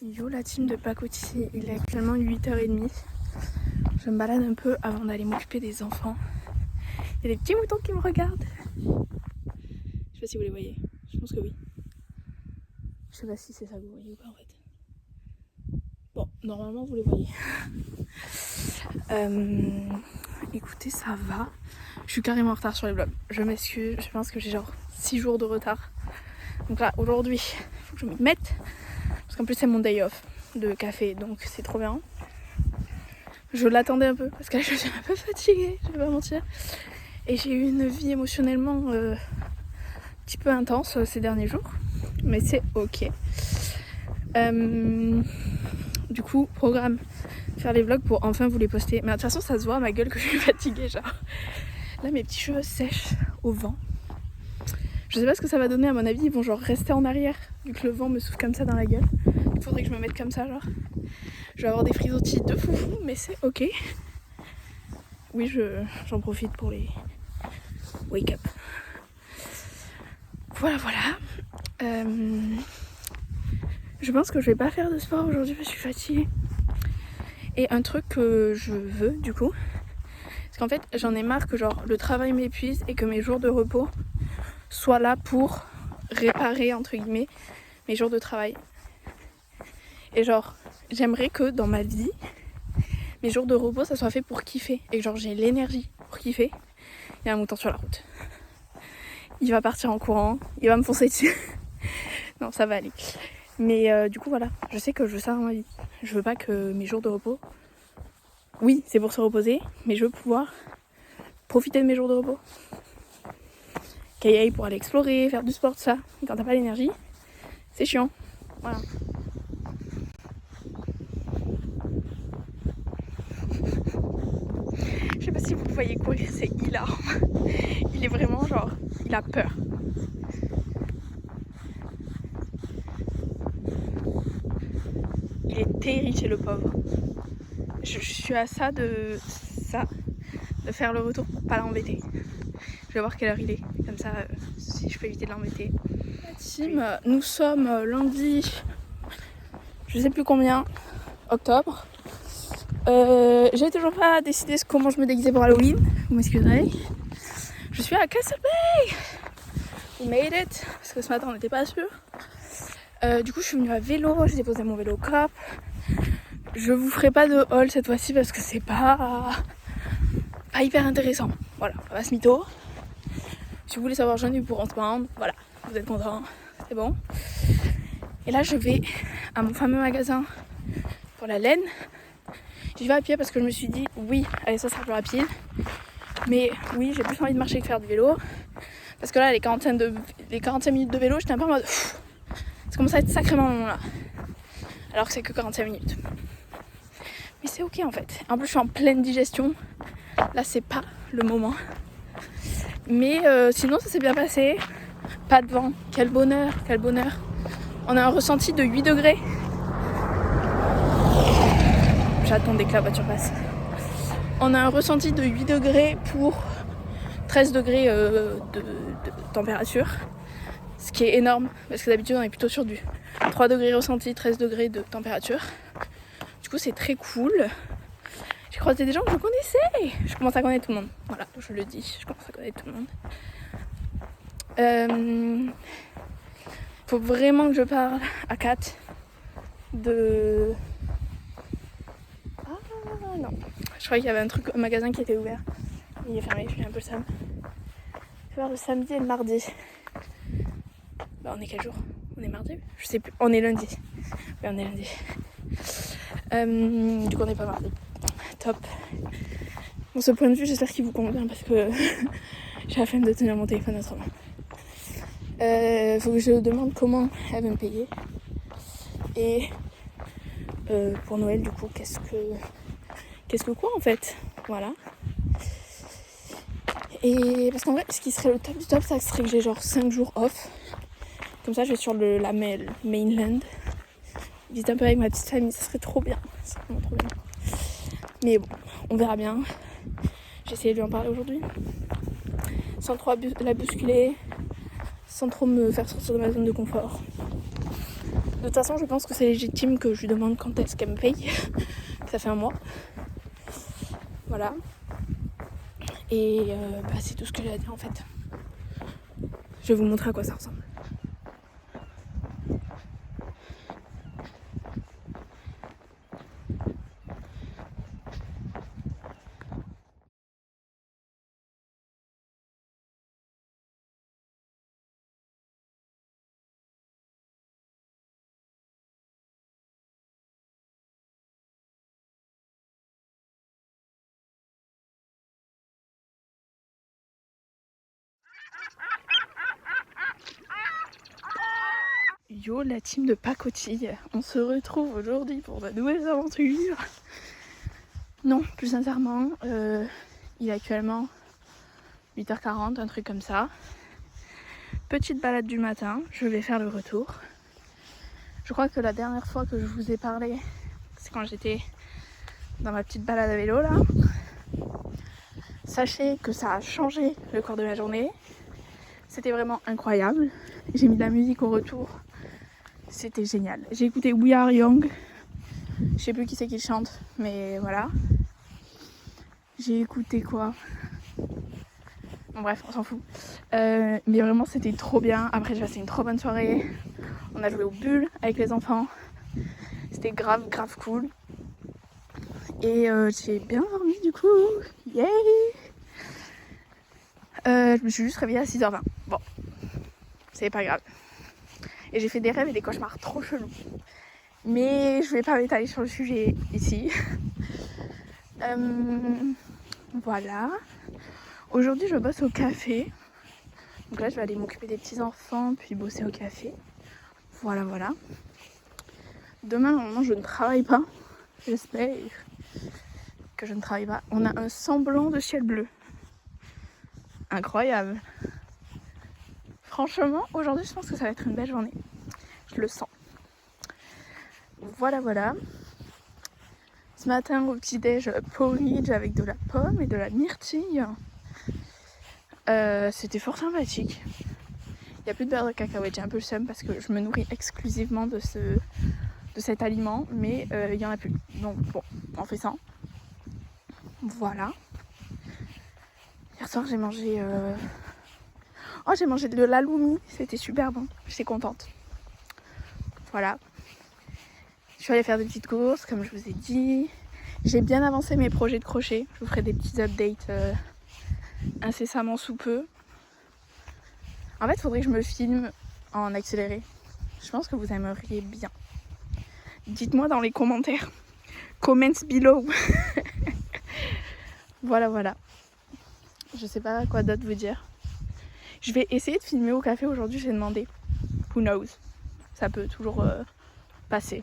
Yo la team de pacotille, il est actuellement 8h30. Je me balade un peu avant d'aller m'occuper des enfants. Il y a des petits moutons qui me regardent. Je sais pas si vous les voyez, je pense que oui. Je sais pas si c'est ça que vous voyez ou pas en fait. Bon, normalement vous les voyez. Écoutez, ça va. Je suis carrément en retard sur les vlogs. Je m'excuse, je pense que j'ai genre 6 jours de retard. Donc là, aujourd'hui, il faut que je m'y mette. Parce qu'en plus, c'est mon day off de café, donc c'est trop bien. Je l'attendais un peu, parce que là, je suis un peu fatiguée, je vais pas mentir. Et j'ai eu une vie émotionnellement un petit peu intense ces derniers jours. Mais c'est ok. Du coup, programme. Faire les vlogs pour enfin vous les poster. Mais de toute façon, ça se voit à ma gueule que je suis fatiguée, genre. Là, mes petits cheveux sèchent au vent. Je sais pas ce que ça va donner, à mon avis, ils vont genre rester en arrière, vu que le vent me souffle comme ça dans la gueule. Il faudrait que je me mette comme ça, genre. Je vais avoir des frisottis de foufou, mais c'est ok. Oui, j'en profite pour les wake up. Voilà. Je pense que je vais pas faire de sport aujourd'hui parce que je suis fatiguée. Et un truc que je veux, du coup, parce qu'en fait, j'en ai marre que genre le travail m'épuise et que mes jours de repos soient là pour réparer, entre guillemets, mes jours de travail. Et genre, j'aimerais que dans ma vie, mes jours de repos, ça soit fait pour kiffer. Et que genre, j'ai l'énergie pour kiffer. Il y a un mouton sur la route. Il va partir en courant, il va me foncer dessus. Non, ça va aller. Mais du coup, voilà, je sais que je veux ça dans ma vie. Je veux pas que mes jours de repos... Oui, c'est pour se reposer, mais je veux pouvoir profiter de mes jours de repos. Qu'il y aille pour aller explorer, faire du sport, tout ça. Et quand t'as pas l'énergie, c'est chiant. Voilà. Je sais pas si vous le voyez courir, c'est hilarant. Il est vraiment genre, il a peur. Il est terrifié, le pauvre. Je suis à ça de faire le retour pour pas l'embêter. Je vais voir quelle heure il est, comme ça si je peux éviter de l'embêter. Team, nous sommes lundi, je sais plus combien, octobre. J'ai toujours pas décidé comment je me déguisais pour Halloween, vous m'excuserez. Je suis à Castle Bay. We made it, parce que ce matin on n'était pas sûr. Du coup je suis venue à vélo, j'ai déposé mon vélo au COP. Je vous ferai pas de haul cette fois-ci parce que c'est pas hyper intéressant. Voilà, on va se mytho. Si vous voulez savoir, j'en ai eu pour 11 pounds. Voilà, vous êtes contents, c'est bon. Et là je vais à mon fameux magasin pour la laine. J'y vais à pied parce que je me suis dit oui, allez, ça sera plus rapide. Mais oui, j'ai plus envie de marcher que faire du vélo. Parce que là, les 45 minutes de vélo, j'étais un peu en mode... Ça commence à être sacrément long là. Alors que c'est que 45 minutes. Mais c'est ok en fait. En plus, je suis en pleine digestion. Là, c'est pas le moment. Mais sinon, ça s'est bien passé. Pas de vent. Quel bonheur, quel bonheur. On a un ressenti de 8 degrés. J'attendais que la voiture passe. On a un ressenti de 8 degrés pour 13 degrés de température. Ce qui est énorme, parce que d'habitude on est plutôt sur du 3 degrés ressenti, 13 degrés de température. Du coup c'est très cool. J'ai croisé des gens que je connaissais. Je commence à connaître tout le monde. Voilà, je le dis, je commence à connaître tout le monde. Faut vraiment que je parle à Kat de... Ah non. Je croyais qu'il y avait un magasin qui était ouvert. Il est fermé, je suis un peu le seum. Je vais voir le samedi et le mardi. Bah on est quel jour? On est mardi? Je sais plus. On est lundi. Oui, on est lundi. Du coup on n'est pas mardi. Top. Bon, ce point de vue, j'espère qu'il vous convient parce que j'ai la flemme de tenir mon téléphone autrement. Faut que je demande comment elle va me payer. Et pour Noël, du coup, qu'est-ce que quoi en fait? Voilà. Et parce qu'en vrai, ce qui serait le top du top, ça serait que j'ai genre 5 jours off. Comme ça, je vais sur la mainland. Visiter un peu avec ma petite famille, ça serait trop bien. C'est vraiment trop bien. Mais bon, on verra bien. J'ai essayé de lui en parler aujourd'hui. Sans trop la bousculer. Sans trop me faire sortir de ma zone de confort. De toute façon, je pense que c'est légitime que je lui demande quand est-ce qu'elle me paye. Ça fait un mois. Voilà. Et c'est tout ce que j'ai à dire en fait. Je vais vous montrer à quoi ça ressemble. Yo la team de pacotille, on se retrouve aujourd'hui pour de nouvelles aventures. Non, plus sincèrement, il est actuellement 8h40, un truc comme ça. Petite balade du matin, je vais faire le retour. Je crois que la dernière fois que je vous ai parlé, c'est quand j'étais dans ma petite balade à vélo là. Sachez que ça a changé le cours de la journée. C'était vraiment incroyable. J'ai mis de la musique au retour. C'était génial. J'ai écouté We Are Young. Je sais plus qui c'est qui le chante, mais voilà. J'ai écouté quoi? Bon, bref, on s'en fout. Mais vraiment, c'était trop bien. Après, j'ai passé une trop bonne soirée. On a joué aux bulles avec les enfants. C'était grave cool. Et j'ai bien dormi du coup. Yay! Je me suis juste réveillée à 6h20. Bon, c'est pas grave. Et j'ai fait des rêves et des cauchemars trop chelous. Mais je vais pas m'étaler sur le sujet ici. Voilà. Aujourd'hui, je bosse au café. Donc là, je vais aller m'occuper des petits-enfants, puis bosser au café. Voilà. Demain, normalement, je ne travaille pas. J'espère que je ne travaille pas. On a un semblant de ciel bleu. Incroyable. Franchement, aujourd'hui, je pense que ça va être une belle journée. Je le sens. Voilà. Ce matin, au petit-déj, porridge avec de la pomme et de la myrtille. C'était fort sympathique. Il n'y a plus de beurre de cacahuète, j'ai un peu le seum parce que je me nourris exclusivement de cet aliment, mais il n'y en a plus. Donc bon, on fait ça. Voilà. Hier soir, j'ai mangé... j'ai mangé de l'aloumi, c'était super bon, j'étais contente. Voilà. Je suis allée faire des petites courses, comme je vous ai dit. J'ai bien avancé mes projets de crochet. Je vous ferai des petits updates incessamment sous peu. En fait, il faudrait que je me filme en accéléré. Je pense que vous aimeriez bien. Dites-moi dans les commentaires. Comments below. Voilà. Je sais pas quoi d'autre vous dire. Je vais essayer de filmer au café aujourd'hui, j'ai demandé. Who knows? Ça peut toujours passer.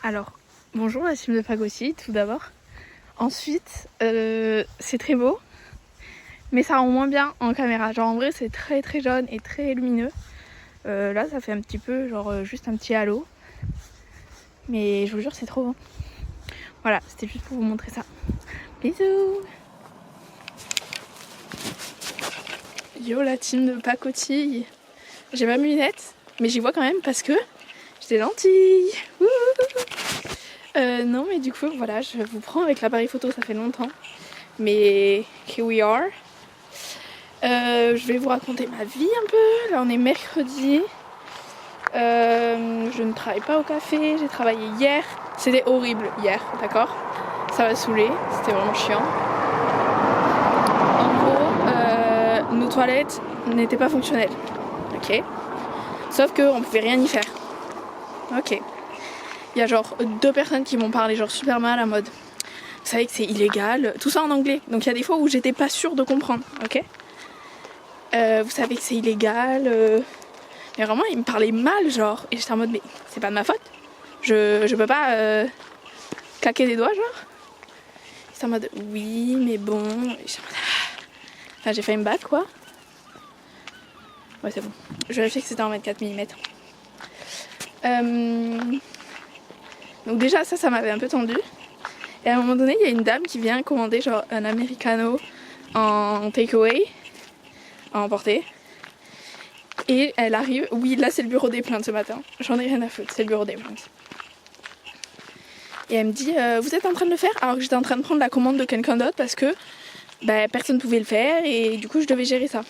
Alors, bonjour la team de Pagossi, tout d'abord. Ensuite, c'est très beau, mais ça rend moins bien en caméra. Genre en vrai, c'est très jaune et très lumineux. Là, ça fait un petit peu, juste un petit halo. Mais je vous jure, c'est trop beau. Voilà, c'était juste pour vous montrer ça. Bisous! Yo la team de pacotille. J'ai pas mes lunettes, mais j'y vois quand même parce que j'étais lentille. Non mais du coup voilà, je vous prends avec l'appareil photo, ça fait longtemps. Mais here we are. Je vais vous raconter ma vie un peu. Là on est mercredi. Je ne travaille pas au café, j'ai travaillé hier. C'était horrible hier, d'accord? Ça m'a saoulé, c'était vraiment chiant. En gros, nos toilettes n'étaient pas fonctionnelles. Ok? Sauf qu'on pouvait rien y faire. Ok. Il y a genre 2 personnes qui m'ont parlé genre super mal, à mode vous savez que c'est illégal, tout ça en anglais. Donc il y a des fois où j'étais pas sûre de comprendre, ok? Vous savez que c'est illégal. Mais vraiment, ils me parlaient mal, genre. Et j'étais en mode, mais c'est pas de ma faute. Je peux pas claquer des doigts, genre. J'étais en mode, oui, mais bon. Et j'étais en mode, enfin, j'ai failli me battre, quoi. Ouais, c'est bon. Je vérifiais que c'était en 24 mm. Donc déjà, ça m'avait un peu tendu. Et à un moment donné, il y a une dame qui vient commander genre un americano en takeaway, à emporter. Et elle arrive, oui là c'est le bureau des plaintes ce matin, j'en ai rien à foutre, c'est le bureau des plaintes. Et elle me dit, vous êtes en train de le faire? Alors que j'étais en train de prendre la commande de quelqu'un d'autre parce que personne ne pouvait le faire et du coup je devais gérer ça.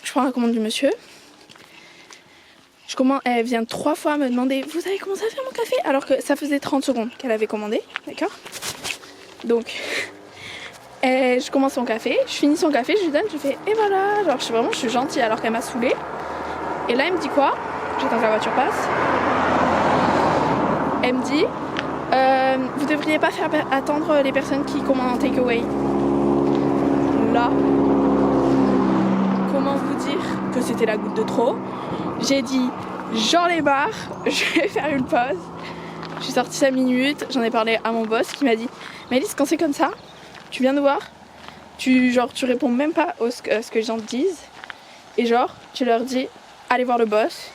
Je prends la commande du monsieur. Elle vient 3 fois me demander, vous avez commencé à faire mon café? Alors que ça faisait 30 secondes qu'elle avait commandé, d'accord? Donc, je commence son café, je finis son café, je lui donne, je fais, et voilà, genre je suis gentille alors qu'elle m'a saoulée. Et là elle me dit quoi? J'attends que la voiture passe. Elle me dit, vous devriez pas faire attendre les personnes qui commandent en takeaway. Là, comment vous dire que c'était la goutte de trop? J'ai dit, j'en ai marre, je vais faire une pause. Je suis sortie 5 minutes, j'en ai parlé à mon boss qui m'a dit, Maëlys, quand c'est comme ça, tu viens nous voir, tu réponds même pas à ce que les gens te disent, et genre, tu leur dis, allez voir le boss,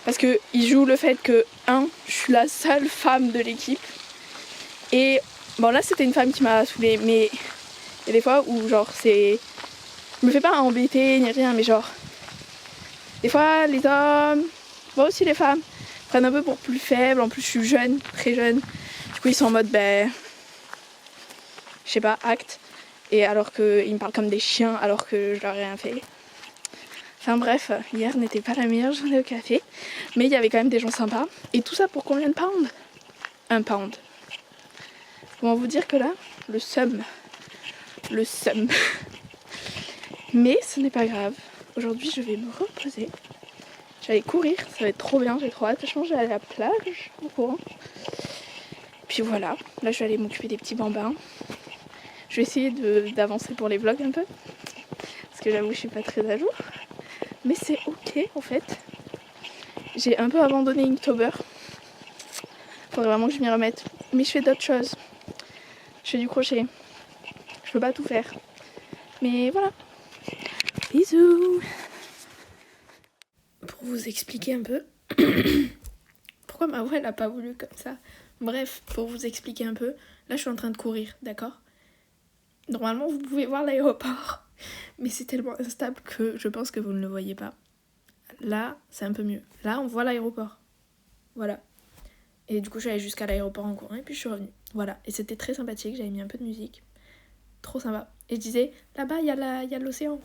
parce qu'ils jouent le fait que, je suis la seule femme de l'équipe, et bon là c'était une femme qui m'a saoulée, mais il y a des fois où genre je me fais pas embêter ni rien, mais genre, des fois les hommes, moi aussi les femmes, prennent un peu pour plus faible, en plus je suis jeune, très jeune, du coup ils sont en mode je sais pas, acte, et alors qu'ils me parlent comme des chiens alors que je leur ai rien fait. Enfin bref, hier n'était pas la meilleure journée au café, mais il y avait quand même des gens sympas, et tout ça pour combien de pounds? 1 pound. Comment vous dire que là, le seum. Mais ce n'est pas grave, aujourd'hui je vais me reposer. Je vais aller courir, ça va être trop bien, j'ai trop hâte. Je pense que je vais aller à la plage en courant. Puis voilà, là je vais aller m'occuper des petits bambins. Je vais essayer d'avancer pour les vlogs un peu. Parce que j'avoue je suis pas très à jour. Mais c'est ok en fait. J'ai un peu abandonné Inktober. Faudrait vraiment que je m'y remette. Mais je fais d'autres choses. Je fais du crochet. Je peux pas tout faire. Mais voilà. Bisous. Pour vous expliquer un peu pourquoi ma voix elle a pas voulu comme ça. Bref, pour vous expliquer un peu, là je suis en train de courir, d'accord? Normalement vous pouvez voir l'aéroport, mais c'est tellement instable que je pense que vous ne le voyez pas. Là c'est un peu mieux. Là on voit l'aéroport. Voilà. Et du coup je suis allée jusqu'à l'aéroport en courant et puis je suis revenue. Voilà. Et c'était très sympathique, j'avais mis un peu de musique. Trop sympa. Et je disais, là-bas il y a l'océan.